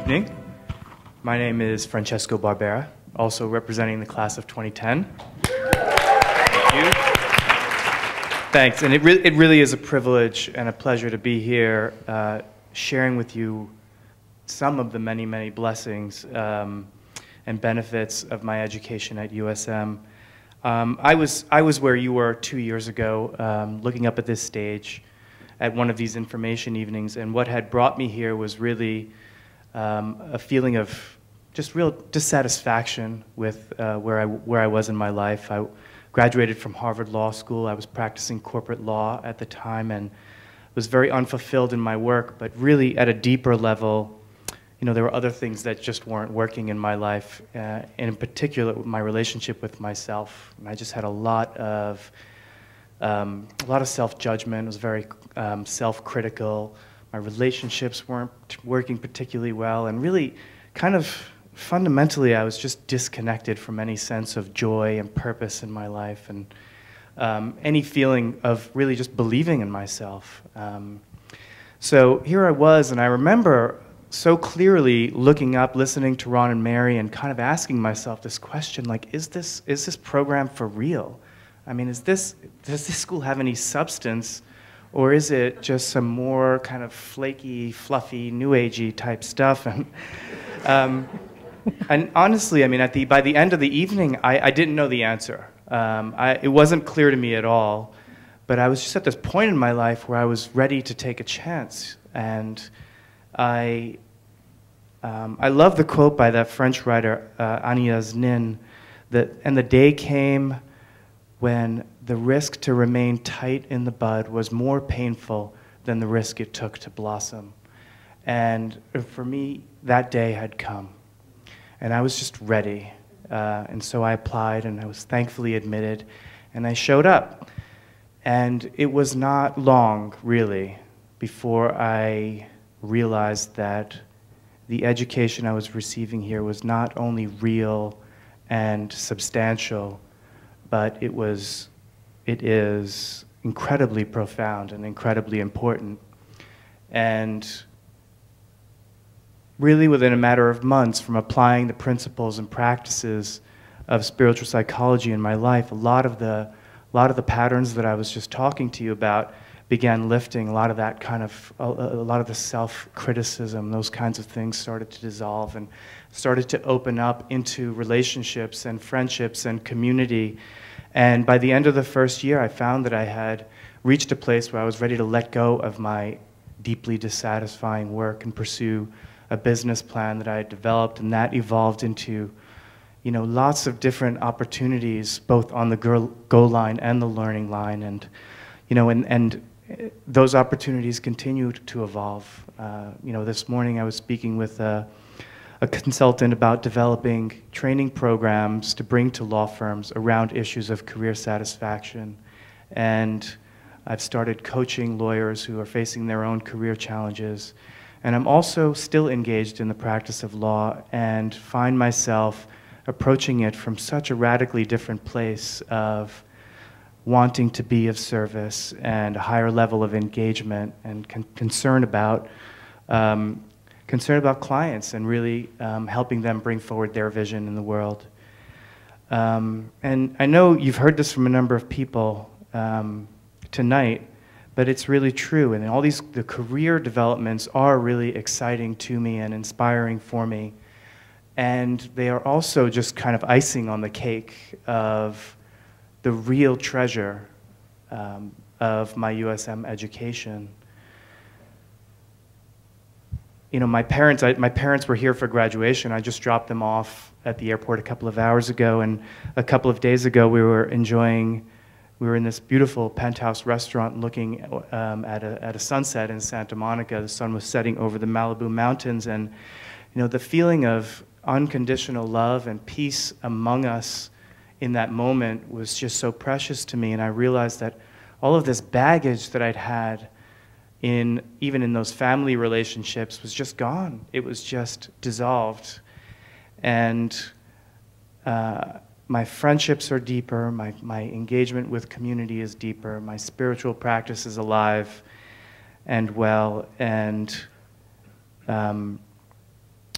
evening. My name is Francesco Barbera, also representing the class of 2010. Thank you. Thanks, and it really is a privilege and a pleasure to be here sharing with you some of the many, many blessings and benefits of my education at USM. I was where you were 2 years ago, looking up at this stage at one of these information evenings, and what had brought me here was really a feeling of just real dissatisfaction with where I was in my life. I graduated from Harvard Law School. I was practicing corporate law at the time and was very unfulfilled in my work, but really at a deeper level, you know, there were other things that just weren't working in my life, and in particular my relationship with myself. And I just had a lot of self-judgment. I was very self-critical. My relationships weren't working particularly well, and really kind of fundamentally I was just disconnected from any sense of joy and purpose in my life, and any feeling of really just believing in myself. So here I was, and I remember so clearly looking up, listening to Ron and Mary, and kind of asking myself this question, like, is this program for real? I mean, does this school have any substance, or is it just some more kind of flaky, fluffy, new agey type stuff? And honestly, I mean, by the end of the evening, I didn't know the answer. It wasn't clear to me at all, but I was just at this point in my life where I was ready to take a chance. And I love the quote by that French writer, Agnès Nin, and the day came when the risk to remain tight in the bud was more painful than the risk it took to blossom. And for me, that day had come. And I was just ready. And so I applied, and I was thankfully admitted, and I showed up. And it was not long, really, before I realized that the education I was receiving here was not only real and substantial, but it is incredibly profound and incredibly important. And really within a matter of months from applying the principles and practices of spiritual psychology in my life, a lot of the patterns that I was just talking to you about began lifting. A lot of the self-criticism, those kinds of things started to dissolve and started to open up into relationships and friendships and community. And by the end of the first year, I found that I had reached a place where I was ready to let go of my deeply dissatisfying work and pursue a business plan that I had developed, and that evolved into, you know, lots of different opportunities, both on the go line and the learning line, and, you know, and those opportunities continued to evolve. You know, this morning I was speaking with a consultant about developing training programs to bring to law firms around issues of career satisfaction, and I've started coaching lawyers who are facing their own career challenges. And I'm also still engaged in the practice of law and find myself approaching it from such a radically different place of wanting to be of service and a higher level of engagement and concern about clients and really helping them bring forward their vision in the world. And I know you've heard this from a number of people tonight, but it's really true, and the career developments are really exciting to me and inspiring for me. And they are also just kind of icing on the cake of the real treasure of my USM education. You know, my parents were here for graduation. I just dropped them off at the airport a couple of hours ago, and a couple of days ago we were in this beautiful penthouse restaurant looking at a sunset in Santa Monica. The sun was setting over the Malibu mountains, and you know, the feeling of unconditional love and peace among us in that moment was just so precious to me. And I realized that all of this baggage that I'd had even in those family relationships was just gone. It was just dissolved. And my friendships are deeper, my engagement with community is deeper, my spiritual practice is alive and well, and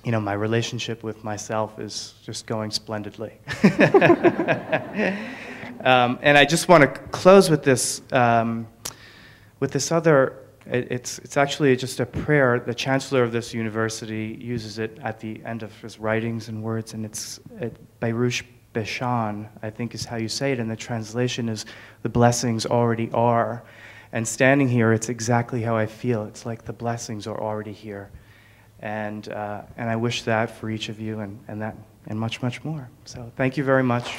you know, my relationship with myself is just going splendidly. And I just want to close with this other. It's actually just a prayer. The chancellor of this university uses it at the end of his writings and words, and it's Baruch Beshan, I think is how you say it, and the translation is, the blessings already are. And standing here, it's exactly how I feel. It's like the blessings are already here. And I wish that for each of you, and much, much more. So thank you very much.